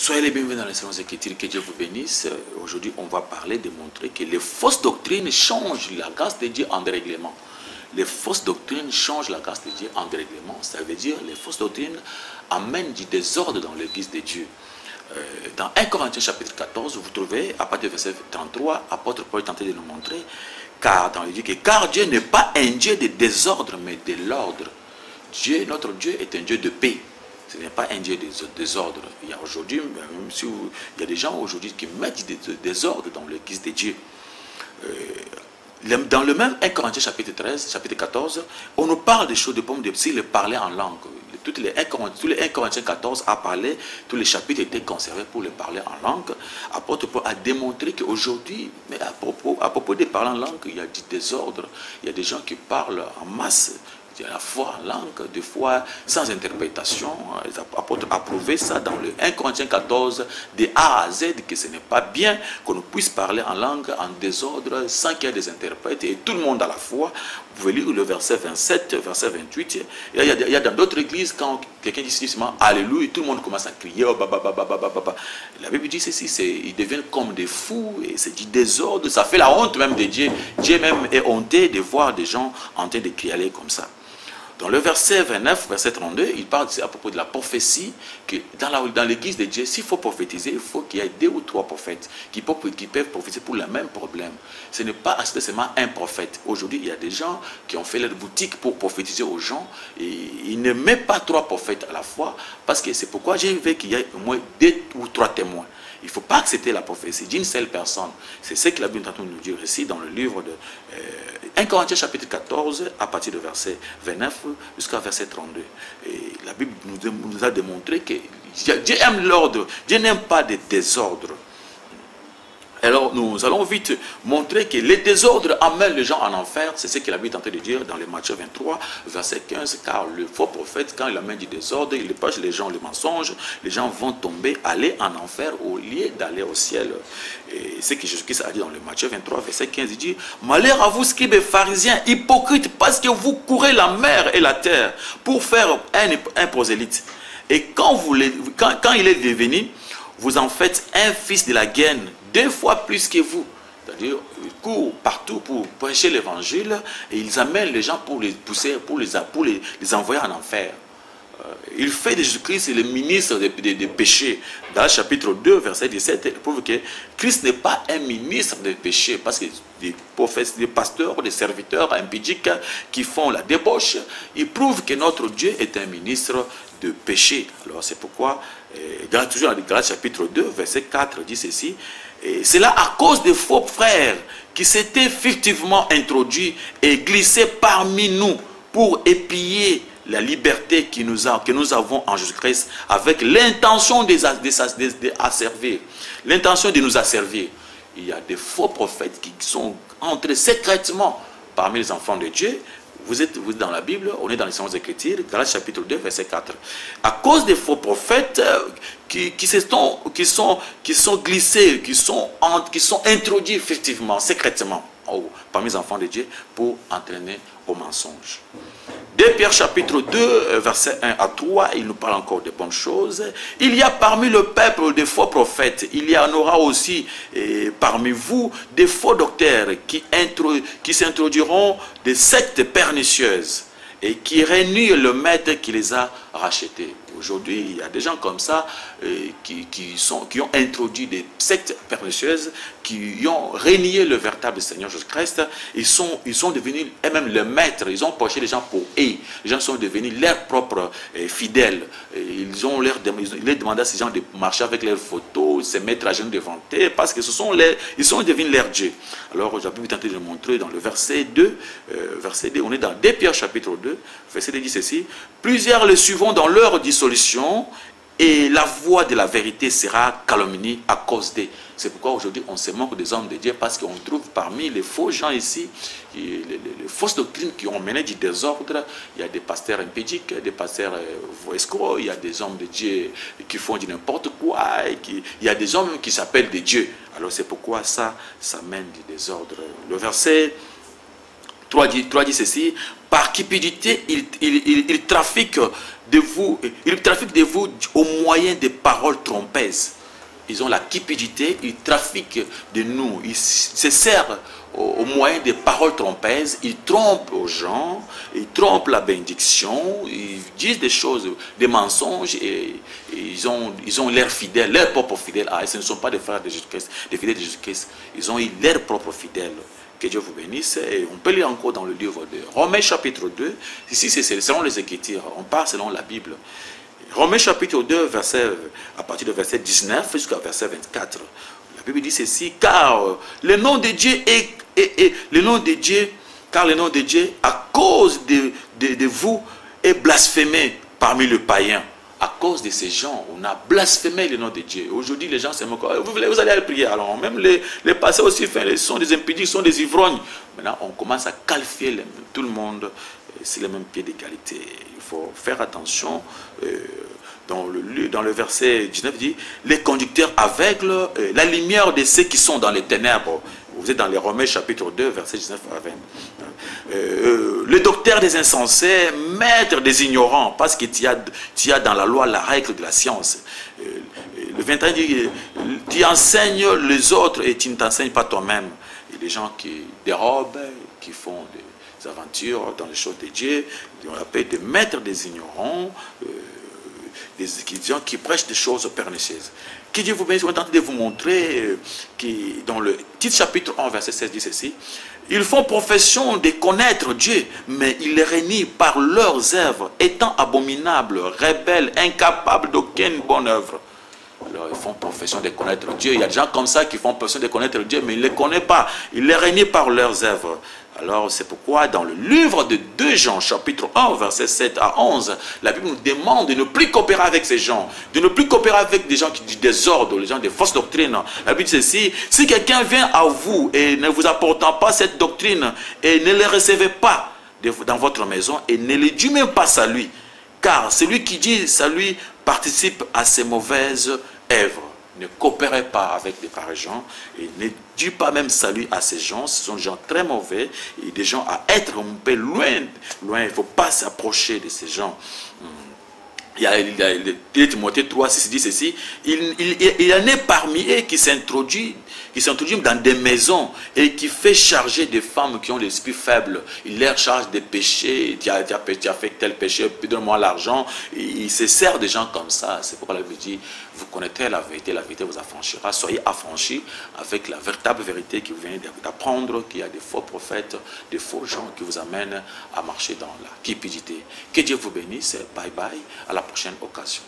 Soyez les bienvenus dans les séances d'écriture, que Dieu vous bénisse. Aujourd'hui, on va parler de montrer que les fausses doctrines changent la grâce de Dieu en dérèglement. Les fausses doctrines changent la grâce de Dieu en dérèglement. Ça veut dire que les fausses doctrines amènent du désordre dans l'église de Dieu. Dans 1 Corinthiens chapitre 14, vous trouvez, à partir du verset 33, apôtre Paul est tenté de nous montrer, car Dieu n'est pas un Dieu de désordre, mais de l'ordre. Dieu, notre Dieu est un Dieu de paix. Ce n'est pas un Dieu de désordre. Il y a aujourd'hui, même si il y a des gens aujourd'hui qui mettent des désordres dans l'église de Dieu. Dans le même 1 Corinthiens chapitre 13, chapitre 14, on nous parle des choses de pommes de psy, le parler en langue. Tous les 1 Corinthiens 14 a parlé, tous les chapitres étaient conservés pour le parler en langue. Apôtre Paul a démontré qu'aujourd'hui, à propos de parler en langue, il y a du désordre. Il y a des gens qui parlent en masse. Il y a la foi en langue, des fois sans interprétation. Les apôtres ont prouvé ça dans le 1 Corinthiens 14, de A à Z, que ce n'est pas bien qu'on puisse parler en langue en désordre sans qu'il y ait des interprètes et tout le monde a la foi. Vous pouvez lire le verset 27, verset 28. Il y a dans d'autres églises, quand quelqu'un dit seulement Alléluia, tout le monde commence à crier. Oh, la Bible dit ceci, ils deviennent comme des fous et c'est du désordre. Ça fait la honte même de Dieu. Dieu même est honté de voir des gens en train de crier comme ça. Dans le verset 29, verset 32, il parle à propos de la prophétie, que dans l'église de Dieu, s'il faut prophétiser, il faut qu'il y ait 2 ou 3 prophètes qui peuvent prophétiser pour le même problème. Ce n'est pas seulement un prophète. Aujourd'hui, il y a des gens qui ont fait leur boutique pour prophétiser aux gens, et ils ne mettent pas 3 prophètes à la fois, parce que c'est pourquoi j'ai vu qu'il y a au moins 2 ou 3 témoins. Il ne faut pas accepter la prophétie d'une seule personne. C'est ce que la Bible est en train de nous dire ici dans le livre de 1 Corinthiens chapitre 14, à partir du verset 29 jusqu'à verset 32. Et la Bible nous a démontré que Dieu aime l'ordre. Dieu n'aime pas de désordre. Alors nous allons vite montrer que les désordres amènent les gens en enfer. C'est ce que la Bible est en train de dire dans les Matthieu 23, verset 15. Car le faux prophète, quand il amène du désordre, il prêche les gens le mensonge, les gens vont tomber, aller en enfer au lieu d'aller au ciel. Et c'est ce que Jésus-Christ a dit dans le Matthieu 23, verset 15. Il dit, malheur à vous, scribes et pharisiens, hypocrites, parce que vous courez la mer et la terre pour faire un prosélyte. Et quand il est devenu, vous en faites un fils de la gaine, 2 fois plus que vous. C'est-à-dire, ils courent partout pour prêcher l'évangile et ils amènent les gens pour les pousser, pour les envoyer en enfer. Il fait de Jésus-Christ le ministre des péchés. Dans le chapitre 2, verset 17, il prouve que Christ n'est pas un ministre des péchés, parce que des prophètes, des pasteurs, des serviteurs impudiques qui font la débauche, ils prouvent que notre Dieu est un ministre de péché. Alors c'est pourquoi, toujours dans le Galates chapitre 2, verset 4, dit ceci, et c'est là à cause des faux frères qui s'étaient fictivement introduits et glissés parmi nous pour épier la liberté que nous avons en Jésus-Christ avec l'intention d'asservir. L'intention de nous asservir. Il y a des faux prophètes qui sont entrés secrètement parmi les enfants de Dieu. Vous êtes dans la Bible, on est dans les séances d'écriture, Galates chapitre 2, verset 4. À cause des faux prophètes qui sont glissés, qui sont introduits effectivement, secrètement, parmi les enfants de Dieu, pour entraîner au mensonge. 2 Pierre chapitre 2, verset 1 à 3, il nous parle encore de bonnes choses. Il y a parmi le peuple des faux prophètes, il y en aura aussi parmi vous des faux docteurs qui s'introduiront des sectes pernicieuses et qui réunissent le maître qui les a rachetés. Aujourd'hui, il y a des gens comme ça qui ont introduit des sectes pernicieuses, qui ont régné le véritable Seigneur Jésus-Christ. Ils sont devenus eux-mêmes le maître. Ils ont poché les gens pour eux. Les gens sont devenus leurs propres fidèles. Ils leur demandé à ces gens de marcher avec leurs photos, se mettre à genoux devant eux, parce que ils sont devenus leurs dieux. Alors, j'ai pu tenter de montrer dans le verset 2, on est dans 2 Pierre chapitre 2, verset 2 dit ceci, plusieurs le suivront dans leur dissolution, et la voix de la vérité sera calomniée à cause d'eux. C'est pourquoi aujourd'hui on se moque des hommes de Dieu, parce qu'on trouve parmi les faux gens ici, les fausses doctrines qui ont mené du désordre. Il y a des pasteurs impudiques, des pasteurs escrocs, il y a des hommes de Dieu qui font du n'importe quoi, il y a des hommes qui s'appellent des dieux. Alors c'est pourquoi ça mène du désordre. Le verset 3 dit ceci, Par cupidité, ils trafiquent de vous au moyen des paroles trompeuses. Ils ont la cupidité, ils trafiquent de nous, ils se servent au moyen des paroles trompeuses, ils trompent aux gens, ils trompent la bénédiction, ils disent des choses, des mensonges, et ils ont l'air fidèles, leurs propres fidèles. Ah, ce ne sont pas des frères de Jésus-Christ, des fidèles de Jésus-Christ, ils ont leurs propres fidèles. Que Dieu vous bénisse. Et on peut lire encore dans le livre de Romains chapitre 2. Ici, c'est selon les Écritures. On part selon la Bible. Romains chapitre 2, à partir du verset 19 jusqu'à verset 24. La Bible dit ceci, car le nom de Dieu à cause de vous, est blasphémé parmi les païens. À cause de ces gens, on a blasphémé le nom de Dieu. Aujourd'hui, les gens se moquent. Vous allez aller prier. Alors, même les passés aussi sont des impudiques, sont des ivrognes. Maintenant, on commence à qualifier tout le monde sur le même pied d'égalité. Il faut faire attention. Dans le verset 19, il dit, les conducteurs aveugles, la lumière de ceux qui sont dans les ténèbres. Vous êtes dans les Romains chapitre 2, verset 19 à 20. Le docteur des insensés, maître des ignorants, parce que tu as dans la loi la règle de la science. Le 21 dit, tu enseignes les autres et tu ne t'enseignes pas toi-même. Il y a des gens qui dérobent, qui font des aventures dans les choses de Dieu, on appelle des maîtres des ignorants, des gens qui prêchent des choses pernicieuses. Que Dieu vous bénisse. On est en train de vous montrer que dans le titre chapitre 1, verset 16 dit ceci. Ils font profession de connaître Dieu, mais ils les renient par leurs œuvres, étant abominables, rebelles, incapables d'aucune bonne œuvre. Alors, ils font profession de connaître Dieu. Il y a des gens comme ça qui font profession de connaître Dieu, mais ils ne les connaissent pas. Ils les renient par leurs œuvres. Alors, c'est pourquoi dans le livre de 2 Jean, chapitre 1, verset 7 à 11, la Bible nous demande de ne plus coopérer avec ces gens, de ne plus coopérer avec des gens qui disent des ordres, les gens des fausses doctrines. La Bible dit ceci, si quelqu'un vient à vous et ne vous apportant pas cette doctrine et ne les recevez pas dans votre maison et ne les dit même pas salut, car celui qui dit salut participe à ces mauvaises œuvres. Ne coopérez pas avec des pareils gens et ne dis pas même salut à ces gens. Ce sont des gens très mauvais et des gens à être un peu loin. Il ne faut pas s'approcher de ces gens. Il y a Timothée 3, 6 dit ceci. Il y en a parmi eux qui s'introduisent dans des maisons et qui fait charger des femmes qui ont l'esprit faible. Il leur charge des péchés. Tu as fait tel péché, donne-moi l'argent. Il se sert des gens comme ça. C'est pourquoi la Bible dit, vous connaîtrez la vérité vous affranchira. Soyez affranchis avec la véritable vérité qui vous vient d'apprendre qu'il y a des faux prophètes, des faux gens qui vous amènent à marcher dans la cupidité. Que Dieu vous bénisse. Bye bye. À la prochaine occasion.